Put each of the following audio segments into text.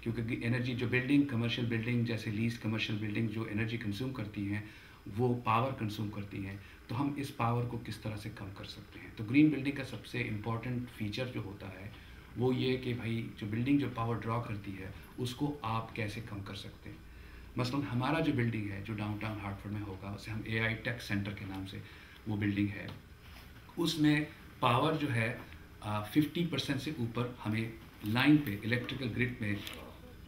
کیونکہ انرجی جو building commercial building جیسے لیز کمرشل بلڈنگ جو انرجی کنزیوم کرتی ہیں وہ پاور کنزیوم کرتی ہیں، تو ہم اس پاور کو کس طرح سے کم کر سکتے ہیں. تو گرین بلڈنگ کا سب سے امپورٹنٹ فیچر جو ہوتا ہے وہ یہ کہ بھائی جو بلڈنگ جو پاور ڈرا کرتی ہے اس کو آپ کیسے کم کر سکتے ہیں. مثلاً ہمارا جو بلڈنگ ہے جو ڈاؤن ٹاؤن ہارٹفورڈ میں ہوگا اسے ہم اے آئی ٹیک سینٹر کے نام سے وہ بلڈنگ ہے، اس میں پاور جو ہے 50% سے اوپر ہمیں لائن پہ الیکٹریکل گرڈ میں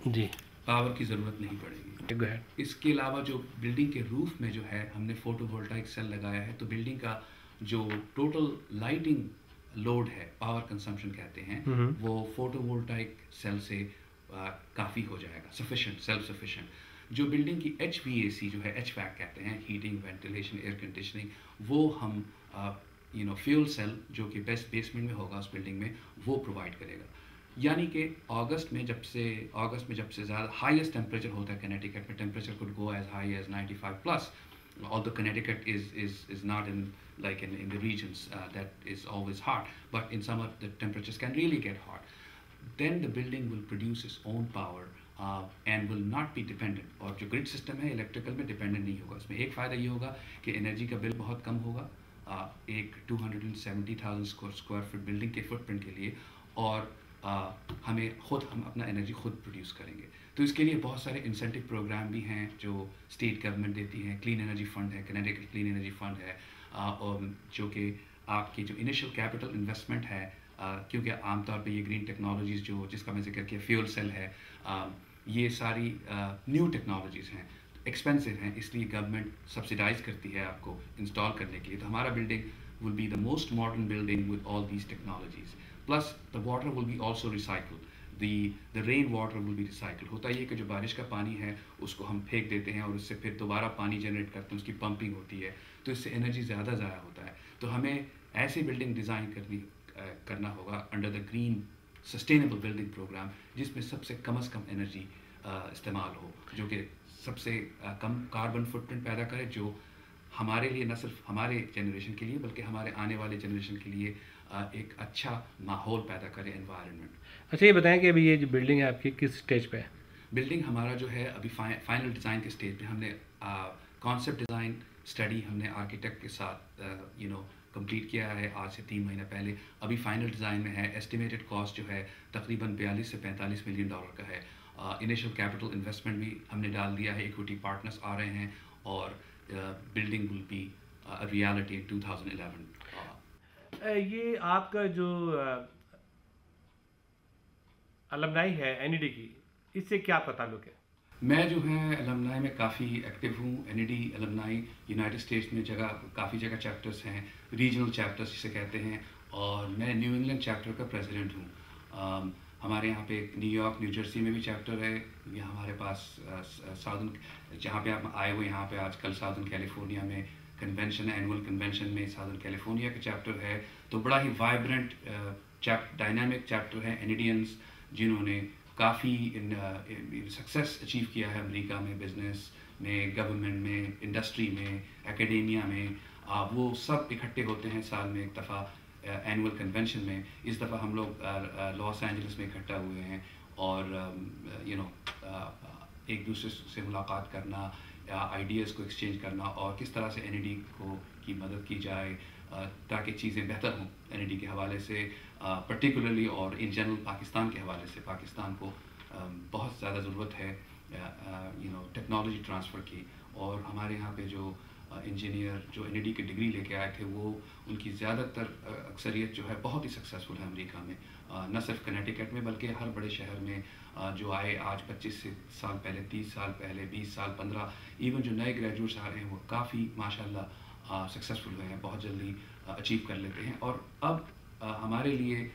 جی پاور کی ضرورت نہیں پڑے گی. گو ہیڈ. اس کے علاوہ جو بلڈنگ کے روف میں جو ہے ہم نے فوٹو وولٹائک سیل لگایا ہے، تو بلڈنگ کا جو ٹوٹل لائٹنگ لوڈ ہے پاور کنسمپشن کہتے ہیں وہ فوٹو وولٹائک سیل سے کافی ہو جائے گا، سفیشینٹ سیلف سفیشینٹ. جو بلڈنگ کی ایچ وی اے سی جو ہے ایچ ویک کہتے ہیں، ہیٹنگ وینٹیلیشن ایئر کنڈیشننگ، وہ ہم فیول سیل جو کہ بیسمنٹ میں ہوگا اس بلڈنگ میں وہ پرووائڈ کرے گا. یعنی کہ اگست میں جب سے زیادہ ہائیسٹ ٹیمپریچر ہوتا ہے کنیٹیکٹ میں، temperature could go as high as 95 plus, although Connecticut is not in the regions that is always hot, but in summer the temperatures can really get hot. Then the building will produce its own power and will not be dependent. اور جو grid system ہے electrical میں dependent نہیں ہوگا. اس میں ایک فائدہ یہ ہوگا کہ انرجی کا بل بہت کم ہوگا ایک 270,000 اسکوائر فٹ بلڈنگ کے فٹ پرنٹ کے لیے، اور ہم اپنا انرجی خود پروڈیوس کریں گے. تو اس کے لیے بہت سارے انسینٹو پروگرام بھی ہیں جو اسٹیٹ گورنمنٹ دیتی ہیں. کلین انرجی فنڈ ہے، کنیکٹیکٹ کلین انرجی فنڈ ہے، جو کہ آپ کی جو انیشیل کیپٹل انویسٹمنٹ ہے، کیونکہ عام طور پہ یہ گرین ٹیکنالوجیز جس کا میں ذکر کیا فیول سیل ہے، یہ ساری نیو ٹیکنالوجیز ہیں، ایکسپینسو ہیں، اس لیے گورنمنٹ سبسیڈائز کرتی ہے آپ کو انسٹال کرنے کے لیے. تو ہمارا building will be the most modern building with all these technologies. Plus the water will be also recycle, the rain water will be recycle. ہوتا یہ کہ جو بارش کا پانی ہے اس کو ہم پھینک دیتے ہیں اور اس سے پھر دوبارہ پانی جنریٹ کرتے ہیں، اس کی پمپنگ ہوتی ہے، تو اس سے انرجی زیادہ ضائع ہوتا ہے. تو ہمیں ایسی بلڈنگ ڈیزائن کرنا ہوگا under the green sustainable building program, جس میں سب سے کم از کم انرجی استعمال ہو، جو کہ سب سے کم کاربن فٹ پرنٹ پیدا کرے، جو ہمارے لیے نہ صرف ہمارے جنریشن کے لیے بلکہ ہمارے آنے والے جنریشن کے لیے ایک اچھا ماحول پیدا کرے، انوائرمنٹ. اچھا یہ بتائیں کہ ابھی یہ جو بلڈنگ ہے آپ کی کس اسٹیج پہ ہے؟ بلڈنگ ہمارا جو ہے ابھی فائنل ڈیزائن کے اسٹیج پہ. ہم نے کانسیپٹ ڈیزائن اسٹڈی ہم نے آرکیٹیکٹ کے ساتھ کمپلیٹ کیا ہے آج سے 3 مہینہ پہلے. ابھی فائنل ڈیزائن میں ہے. ایسٹیمیٹڈ کاسٹ جو ہے تقریباً 42 سے 45 ملین ڈالر کا ہے. انیشیل کیپٹل انویسٹمنٹ بھی ہم نے ڈال دیا ہے، ایکوٹی پارٹنرس آ رہے ہیں، اور building will be reality in 2011. یہ آپ کا جو المنائی ہے این ای ڈی کی، اس سے کیا آپ کا تعلق ہے؟ میں جو ہے المنائی میں کافی ایکٹیو ہوں. N E D alumni United States میں کافی جگہ چیپٹرس ہیں، ریجنل چیپٹرس جسے کہتے ہیں، اور میں نیو انگلینڈ چیپٹر کا پریزیڈنٹ ہوں. ہمارے یہاں پہ نیو یارک نیو جرسی میں بھی چیپٹر ہے. یہ ہمارے پاس ساؤدرن جہاں پہ آپ آئے ہوئے یہاں پہ آج کل ساؤدرن کیلیفورنیا میں کنونشن اینول کنونشن میں ساؤدرن کیلیفورنیا کا چیپٹر ہے. تو بڑا ہی وائبرنٹ ڈائنامک چیپٹر ہے. انڈینس جنہوں نے کافی سکسیس اچیو کیا ہے امریکہ میں، بزنس میں، گورنمنٹ میں، انڈسٹری میں، اکیڈیمیا میں، وہ سب اکٹھے ہوتے ہیں سال میں ایک دفعہ اینول کنونشن میں. اس دفعہ ہم لوگ لاس اینجلس میں اکٹھا ہوئے ہیں، اور ایک دوسرے سے ملاقات کرنا، آئیڈیاز کو ایکسچینج کرنا، اور کس طرح سے این ای ڈی کی مدد کی جائے تاکہ چیزیں بہتر ہوں این ای ڈی کے حوالے سے پرٹیکولرلی، اور ان جنرل پاکستان کے حوالے سے. پاکستان کو بہت زیادہ ضرورت ہے ٹیکنالوجی ٹرانسفر کی، اور ہمارے یہاں پہ جو انجینئر جو این ای ڈی کی ڈگری لے کے آئے تھے وہ ان کی زیادہ تر اکثریت جو ہے بہت ہی سکسیزفل ہے امریکہ میں، نہ صرف کنیکٹیکٹ میں بلکہ ہر بڑے شہر میں جو آئے آج 25 سال پہلے، 30 سال پہلے، 20 سال، 15، ایون جو نئے گریجویٹس آ رہے ہیں وہ کافی ماشاء اللہ سکسیزفل ہوئے ہیں، بہت جلدی اچیو کر لیتے ہیں. اور اب ہمارے لیے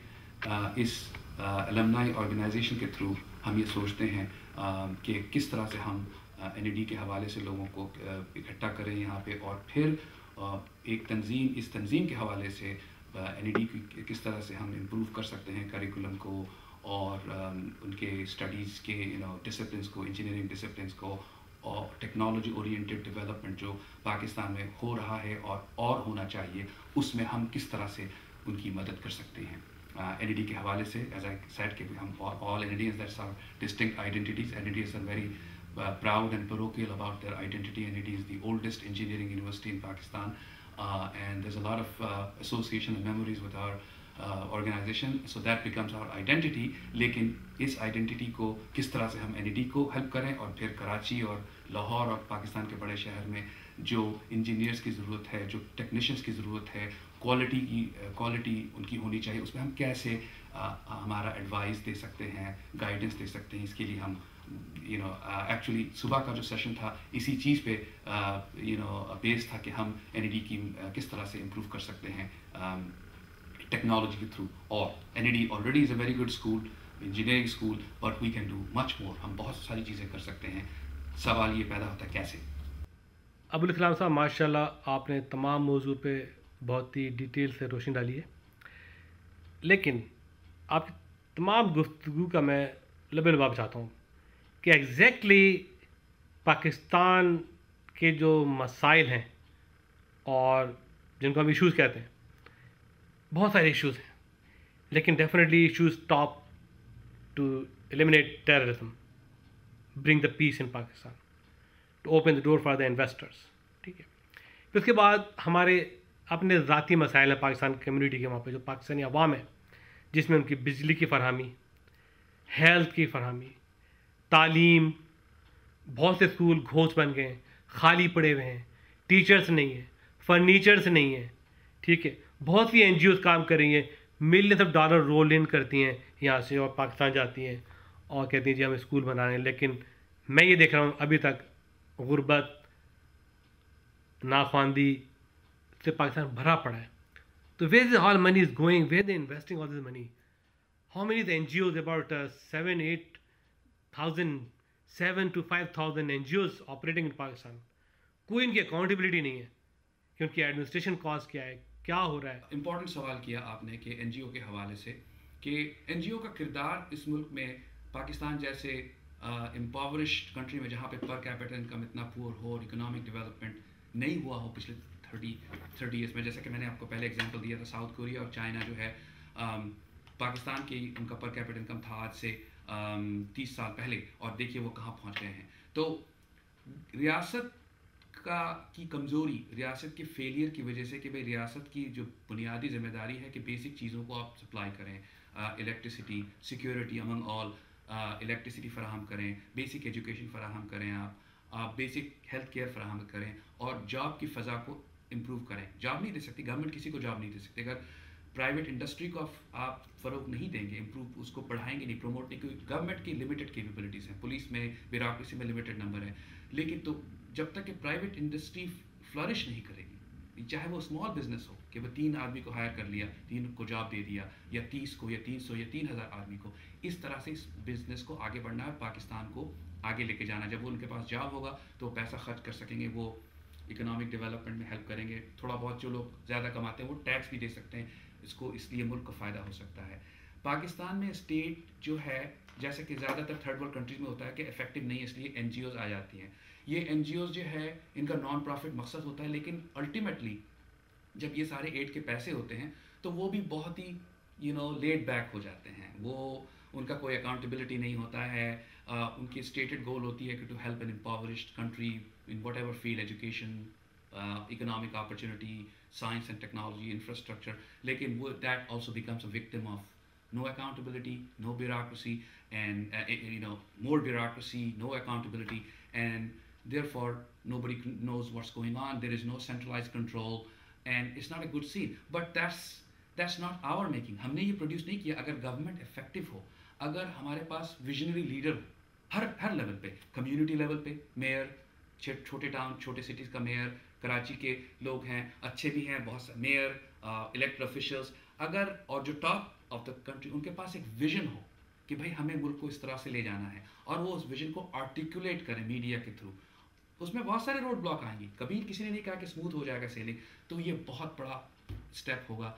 اس المنائی آرگنائزیشن کے تھرو ہم یہ سوچتے ہیں کہ کس طرح سے ہم این ای ڈی کے حوالے سے لوگوں کو اکٹھا کریں یہاں پہ، اور پھر ایک اس تنظیم کے حوالے سے این ای ڈی کی کس طرح سے ہم امپروو کر سکتے ہیں کریکولم کو، اور ان کے اسٹڈیز کے ڈسپلنس کو، انجینئرنگ ڈسپلنس کو، اور ٹیکنالوجی اورینٹیڈ ڈیولپمنٹ جو پاکستان میں ہو رہا ہے اور ہونا چاہیے، اس میں ہم کس طرح سے ان کی مدد کر سکتے ہیں. NED کے حوالے سے ایز آئی سیڈ کہ ہم all NEDs, that's our distinct identities. NEDs are very proud and parochial about their identity. NED is the oldest engineering university in Pakistan, and there's a lot of association and memories with our organization, so that becomes our identity. لیکن اس identity کو کس طرح سے ہم NED کو help کریں, اور پھر کراچی اور لاہور اور پاکستان کے بڑے شہر میں جو انجینئرس کی ضرورت ہے, جو ٹیکنیشینس کی ضرورت ہے, کوالٹی ان کی ہونی چاہیے, اس میں ہم کیسے ہمارا ایڈوائز دے سکتے ہیں, گائیڈنس دے سکتے ہیں. اس کے لیے ہم ایکچولی صبح کا جو سیشن تھا اسی چیز پہ بیس تھا کہ ہم NED کی کس طرح سے امپروو کر سکتے ہیں ٹیکنالوجی کے تھرو. اور NED already is a very good school, engineering school, but we can do much more. ہم بہت ساری چیزیں کر سکتے ہیں. سوال یہ پیدا ہوتا ہے کیسے. ابوالاسلام صاحب ماشاء اللہ آپ نے تمام موضوع پہ بہت ہی ڈیٹیل سے روشنی ڈالی ہے, لیکن آپ کی تمام گفتگو کا میں لب لباب چاہتا ہوں کہ ایگزیکٹلی پاکستان کے جو مسائل ہیں اور جن کو ہم ایشوز کہتے ہیں, بہت سارے ایشوز ہیں, لیکن definitely issues top to eliminate terrorism, bring the peace in Pakistan, to open the door for the investors. ٹھیک ہے, پھر اس کے بعد ہمارے اپنے ذاتی مسائل ہیں پاکستان کمیونٹی کے, وہاں پہ جو پاکستانی عوام ہے, جس میں ان کی بجلی کی فراہمی, ہیلتھ کی فراہمی, تعلیم, بہت سے اسکول گھوس بن گئے ہیں, خالی پڑے ہوئے ہیں, ٹیچرس نہیں ہیں, فرنیچرس نہیں ہیں. ٹھیک ہے, بہت سی NGOs کام کر رہی ہیں, millions of dollar roll in کرتی ہیں یہاں سے اور پاکستان جاتی ہیں اور کہتی ہیں جی ہم اسکول بنا رہے ہیں, لیکن میں یہ دیکھ رہا ہوں ابھی تک غربت, ناخواندگی سے پاکستان بھرا پڑا ہے. تو where is all money is going, where they investing all this money, how many the NGOs, about 7 to 5,000 NGOs operating in Pakistan. کوئی ان کی اکاؤنٹیبلٹی نہیں ہے کہ ان کی ایڈمنسٹریشن کاسٹ کیا ہے, کیا ہو رہا ہے. امپورٹنٹ سوال کیا آپ نے کہ NGO کے حوالے سے, کہ NGO کا کردار اس ملک میں پاکستان جیسے امپاورشڈ کنٹری میں جہاں پہ پر کیپٹل انکم اتنا پور ہو اور اکنامک ڈیولپمنٹ نہیں ہوا ہو پچھلے 30 ایئرس میں, جیسے کہ میں نے آپ کو پہلے ایگزامپل دیا تھا ساؤتھ کوریا اور چائنا جو ہے, پاکستان کی ان کا پر کیپٹل انکم تھا آج سے 30 سال پہلے, اور دیکھیے وہ کہاں پہنچ گئے ہیں. تو ریاست کی کمزوری, ریاست کے فیلئر کی وجہ سے کہ بھئی ریاست کی جو بنیادی ذمہ داری ہے کہ بیسک چیزوں کو آپ سپلائی کریں, الیکٹریسٹی, سیکیورٹی امنگ آل, الیکٹریسٹی فراہم کریں, بیسک ایجوکیشن فراہم کریں, آپ بیسک ہیلتھ کیئر فراہم کریں, اور جاب کی فضا کو امپروو کریں. جاب نہیں دے سکتی گورنمنٹ, کسی کو جاب نہیں دے سکتی. اگر پرائیویٹ انڈسٹری کو آپ فروغ نہیں دیں گے, امپروو اس کو بڑھائیں گے نہیں, پروموٹ نہیں, کیونکہ گورنمنٹ کی لمیٹڈ کیپیبلٹیز ہیں, پولیس میں, بیوروکریسی میں لمیٹڈ نمبر ہے. لیکن تو جب تک کہ پرائیویٹ انڈسٹری فلرش نہیں کرے گی, چاہے وہ اسمال بزنس ہو کہ وہ 3 آدمی کو ہائر کر لیا, 3 کو جاب دے دیا, یا 30 کو, یا 300 یا 3,000 آدمی کو, اس طرح سے اس بزنس کو آگے بڑھنا ہے, پاکستان کو آگے لے کے جانا. جب وہ ان کے پاس جاب ہوگا تو وہ پیسہ خرچ کر سکیں گے, وہ اکنامک ڈیولپمنٹ میں ہیلپ کریں گے. تھوڑا بہت جو لوگ زیادہ کماتے ہیں وہ ٹیکس بھی دے سکتے ہیں, اس لیے ملک کو فائدہ ہو سکتا ہے. پاکستان میں اسٹیٹ جو ہے, جیسے کہ زیادہ تر تھرڈ ورلڈ کنٹریز میں ہوتا ہے کہ افیکٹو نہیں ہے, اس لیے NGOs آ جاتی ہیں. یہ NGOs جو ہے ان کا نان پروفٹ مقصد ہوتا ہے, لیکن الٹیمیٹلی جب یہ سارے ایڈ کے پیسے ہوتے ہیں تو وہ بھی بہت ہی لیڈ بیک ہو جاتے ہیں. وہ ان کا کوئی اکاؤنٹیبلٹی نہیں ہوتا ہے. ان کی اسٹیٹڈ گول ہوتی ہے کہ to help an impoverished country in whatever field, education, economic opportunity, science and technology, infrastructure, لیکن وہ that also becomes a victim of no accountability, no bureaucracy, and more bureaucracy, no accountability, and therefore nobody knows what's going on. There is no centralized control, and it's not a good scene. But that's not our making. ہم نے یہ produce نہیں کیا. اگر government effective ہو, اگر ہمارے پاس visionary leader ہو ہر level پہ, community level پہ میئر, چھوٹے ٹاؤن چھوٹے سٹیز کا میئر, کراچی کے لوگ ہیں اچھے بھی ہیں بہت سے میئر, الیکٹڈ آفیشلس, اگر اور جو top of the country in کے پاس ایک ویژن ہو کہ بھائی ہمیں ملک کو اس طرح سے لے جانا ہے, اور وہ اس ویژن کو آرٹیکولیٹ کریں میڈیا کے تھرو, اس میں بہت سارے روڈ بلاک آئیں گی. کبھی کسی نے نہیں کہا کہ اسموتھ ہو جائے گا سیلنگ, تو یہ بہت بڑا اسٹیپ ہوگا.